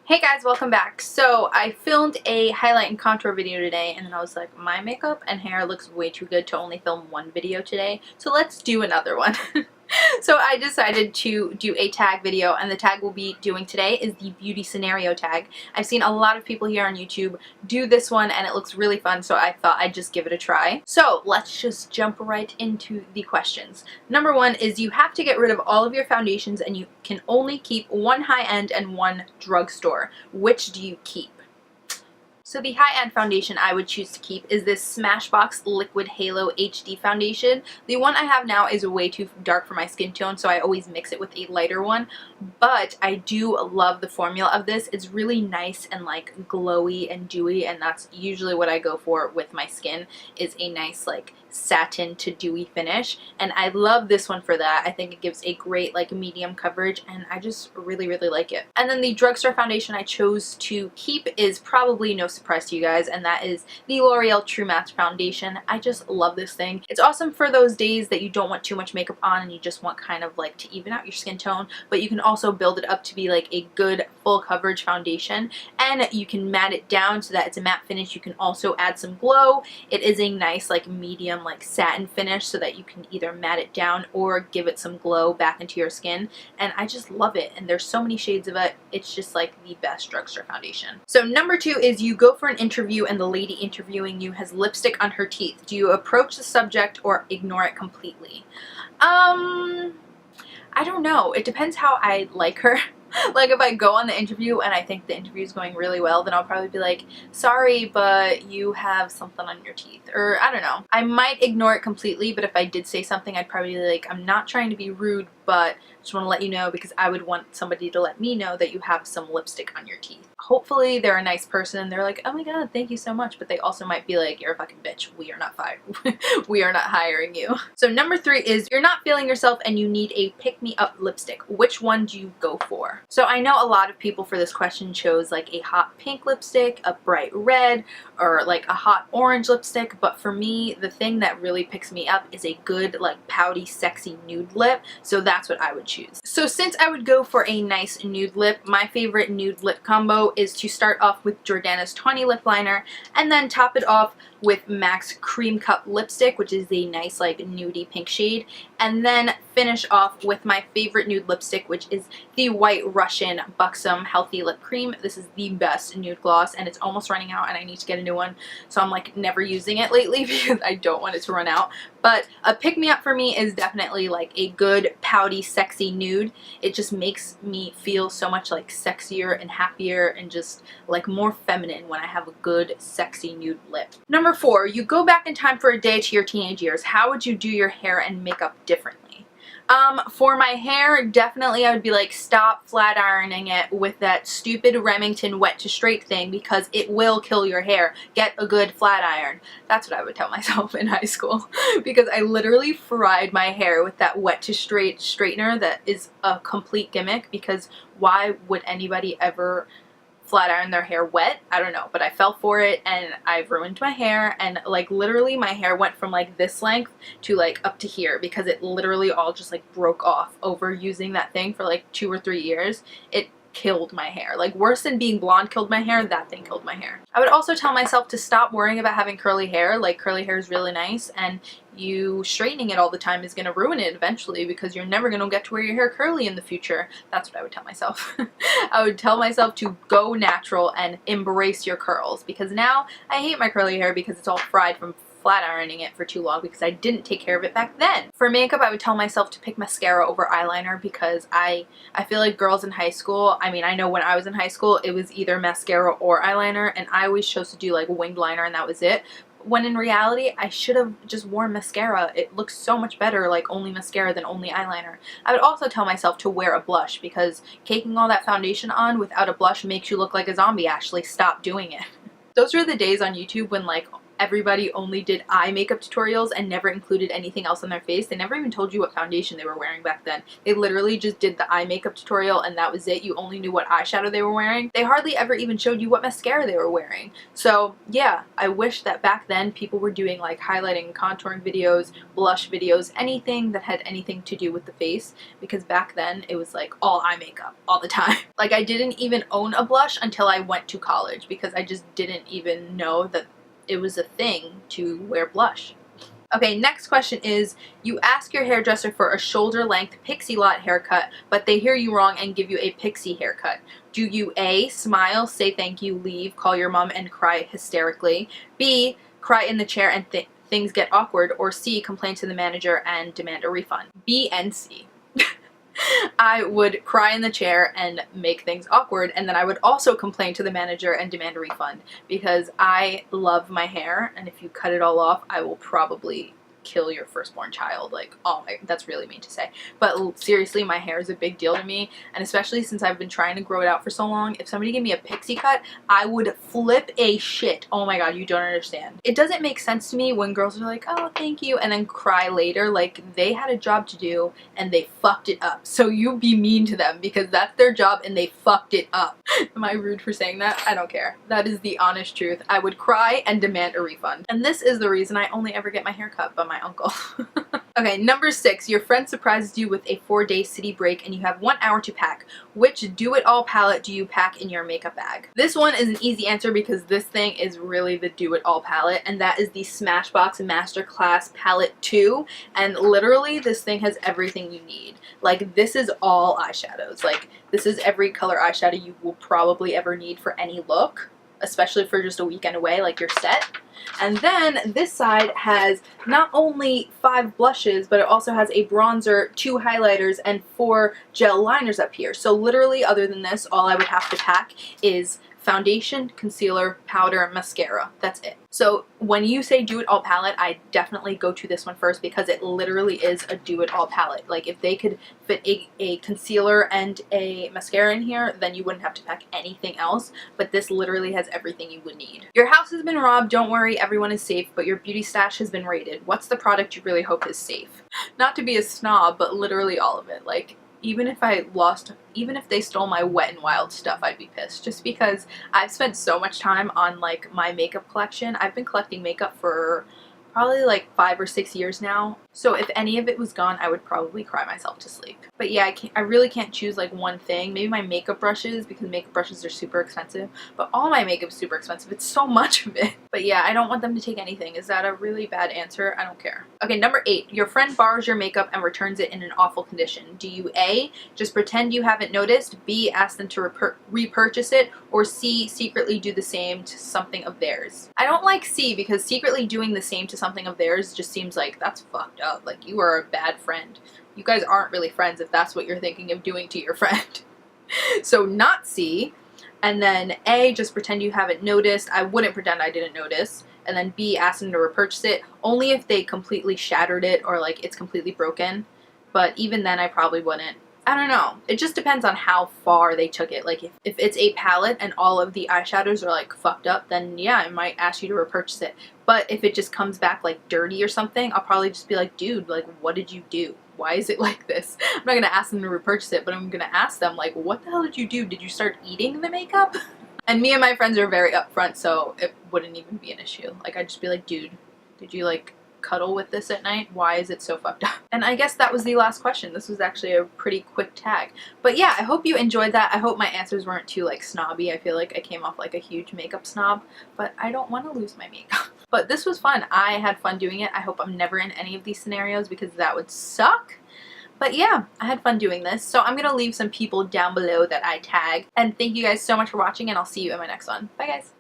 Hey guys, welcome back. So I filmed a highlight and contour video today and then I was like, my makeup and hair looks way too good to only film one video today, so let's do another one. So I decided to do a tag video, and the tag we'll be doing today is the beauty scenario tag. I've seen a lot of people here on YouTube do this one and it looks really fun, so I thought I'd just give it a try. So let's just jump right into the questions. Number one is you have to get rid of all of your foundations and you can only keep one high-end and one drugstore. Which do you keep? So the high-end foundation I would choose to keep is this Smashbox Liquid Halo HD foundation. The one I have now is way too dark for my skin tone, so I always mix it with a lighter one. But I do love the formula of this. It's really nice and like glowy and dewy, and that's usually what I go for with my skin, is a nice like satin to dewy finish. And I love this one for that. I think it gives a great like medium coverage and I just really like it. And then the drugstore foundation I chose to keep is probably no surprise to you guys, and that is the L'Oreal True Match foundation. I just love this thing. It's awesome for those days that you don't want too much makeup on and you just want kind of like to even out your skin tone, but you can also build it up to be like a good full coverage foundation, and you can matte it down so that it's a matte finish. You can also add some glow. It is a nice like medium like satin finish so that you can either matte it down or give it some glow back into your skin, and I just love it. And there's so many shades of it. It's just like the best drugstore foundation. So number two is you go for an interview and the lady interviewing you has lipstick on her teeth. Do you approach the subject or ignore it completely? I don't know. It depends how I like her. Like if I go on the interview and I think the interview is going really well, then I'll probably be like, sorry, but you have something on your teeth. Or I don't know. I might ignore it completely, but if I did say something, I'd probably be like, I'm not trying to be rude, but just want to let you know because I would want somebody to let me know that you have some lipstick on your teeth. Hopefully they're a nice person and they're like, oh my god, thank you so much, but they also might be like, you're a fucking bitch, we are not fired. We are not hiring you. So number three is you're not feeling yourself and you need a pick-me-up lipstick. Which one do you go for? So I know a lot of people for this question chose like a hot pink lipstick, a bright red, or like a hot orange lipstick, but for me, the thing that really picks me up is a good like pouty, sexy nude lip, so that's what I would choose. So since I would go for a nice nude lip, my favorite nude lip combo is to start off with Jordana's 20 lip liner and then top it off with MAC's Cream Cup lipstick, which is a nice like nudie pink shade, and then finish off with my favorite nude lipstick, which is the White Russian Buxom Healthy Lip Cream. This is the best nude gloss and it's almost running out and I need to get a new one, so I'm like never using it lately because I don't want it to run out. But a pick-me-up for me is definitely like a good pouty sexy nude. It just makes me feel so much like sexier and happier and just like more feminine when I have a good sexy nude lip. Number four, you go back in time for a day to your teenage years. How would you do your hair and makeup differently? For my hair, definitely I would be like, stop flat ironing it with that stupid Remington wet to straight thing because it will kill your hair. Get a good flat iron. That's what I would tell myself in high school because I literally fried my hair with that wet to straight straightener that is a complete gimmick, because why would anybody ever flat iron their hair wet? I don't know, but I fell for it and I've ruined my hair, and like literally my hair went from like this length to like up to here because it literally all just like broke off over using that thing for like 2 or 3 years. It killed my hair. Like worse than being blonde killed my hair, that thing killed my hair. I would also tell myself to stop worrying about having curly hair. Like curly hair is really nice and you straightening it all the time is going to ruin it eventually because you're never going to get to wear your hair curly in the future. That's what I would tell myself. I would tell myself to go natural and embrace your curls, because now I hate my curly hair because it's all fried from flat ironing it for too long because I didn't take care of it back then. For makeup, I would tell myself to pick mascara over eyeliner because I feel like girls in high school, I mean, I know when I was in high school, it was either mascara or eyeliner, and I always chose to do like winged liner and that was it. When in reality, I should have just worn mascara. It looks so much better like only mascara than only eyeliner. I would also tell myself to wear a blush because caking all that foundation on without a blush makes you look like a zombie, Ashley. Stop doing it. Those were the days on YouTube when like everybody only did eye makeup tutorials and never included anything else on their face. They never even told you what foundation they were wearing back then. They literally just did the eye makeup tutorial and that was it. You only knew what eyeshadow they were wearing. They hardly ever even showed you what mascara they were wearing. So yeah, I wish that back then people were doing like highlighting and contouring videos, blush videos, anything that had anything to do with the face, because back then it was like all eye makeup all the time. Like I didn't even own a blush until I went to college because I just didn't even know that it was a thing to wear blush. Okay, next question is, you ask your hairdresser for a shoulder length pixie lot haircut, but they hear you wrong and give you a pixie haircut. Do you A, smile, say thank you, leave, call your mom and cry hysterically, B, cry in the chair and things get awkward, or C, complain to the manager and demand a refund? B and C. I would cry in the chair and make things awkward, and then I would also complain to the manager and demand a refund because I love my hair, and if you cut it all off, I will probably kill your firstborn child. Like, oh my, that's really mean to say, but seriously, my hair is a big deal to me, and especially since I've been trying to grow it out for so long, if somebody gave me a pixie cut, I would flip a shit. Oh my god, you don't understand. It doesn't make sense to me when girls are like, oh thank you, and then cry later. Like, they had a job to do and they fucked it up, so you be mean to them because that's their job and they fucked it up. Am I rude for saying that? I don't care. That is the honest truth. I would cry and demand a refund, and this is the reason I only ever get my hair cut by my uncle. Okay, number 6, your friend surprises you with a 4-day city break and you have 1 hour to pack. Which do-it-all palette do you pack in your makeup bag? This one is an easy answer because this thing is really the do-it-all palette, and that is the Smashbox Masterclass Palette 2, and literally this thing has everything you need. Like, this is all eyeshadows. Like, this is every color eyeshadow you will probably ever need for any look, especially for just a weekend away, like you're set. And then this side has not only 5 blushes, but it also has a bronzer, 2 highlighters, and 4 gel liners up here. So literally, other than this, all I would have to pack is foundation, concealer, powder, mascara. That's it. So when you say do-it-all palette, I definitely go to this one first because it literally is a do-it-all palette. Like, if they could fit a concealer and a mascara in here, then you wouldn't have to pack anything else, but this literally has everything you would need. Your house has been robbed, don't worry, everyone is safe, but your beauty stash has been raided. What's the product you really hope is safe? Not to be a snob, but literally all of it. Like, even if they stole my Wet n Wild stuff, I'd be pissed. Just because I've spent so much time on, like, my makeup collection. I've been collecting makeup for probably like 5 or 6 years now. So if any of it was gone, I would probably cry myself to sleep. But yeah, I really can't choose like one thing. Maybe my makeup brushes, because makeup brushes are super expensive. But all my makeup is super expensive. It's so much of it. But yeah, I don't want them to take anything. Is that a really bad answer? I don't care. Okay, number 8. Your friend borrows your makeup and returns it in an awful condition. Do you A, just pretend you haven't noticed, B, ask them to repurchase it, or C, secretly do the same to something of theirs? I don't like C, because secretly doing the same to something of theirs just seems like that's fucked up. Like, you are a bad friend. You guys aren't really friends if that's what you're thinking of doing to your friend. So not C. And then A, just pretend you haven't noticed. I wouldn't pretend I didn't notice. And then B, ask them to repurchase it, only if they completely shattered it or like it's completely broken. But even then I probably wouldn't. I don't know. It just depends on how far they took it. Like, if it's a palette and all of the eyeshadows are like fucked up, then yeah, I might ask you to repurchase it. But if it just comes back like dirty or something, I'll probably just be like, dude, like, what did you do? Why is it like this? I'm not gonna ask them to repurchase it, but I'm gonna ask them, like, what the hell did you do? Did you start eating the makeup? And me and my friends are very upfront, so it wouldn't even be an issue. Like, I'd just be like, dude, did you like cuddle with this at night? Why is it so fucked up? And I guess that was the last question. This was actually a pretty quick tag. But yeah, I hope you enjoyed that. I hope my answers weren't too like snobby. I feel like I came off like a huge makeup snob, but I don't want to lose my makeup. But this was fun. I had fun doing it. I hope I'm never in any of these scenarios because that would suck. But yeah, I had fun doing this. So I'm going to leave some people down below that I tag. And thank you guys so much for watching, and I'll see you in my next one. Bye guys.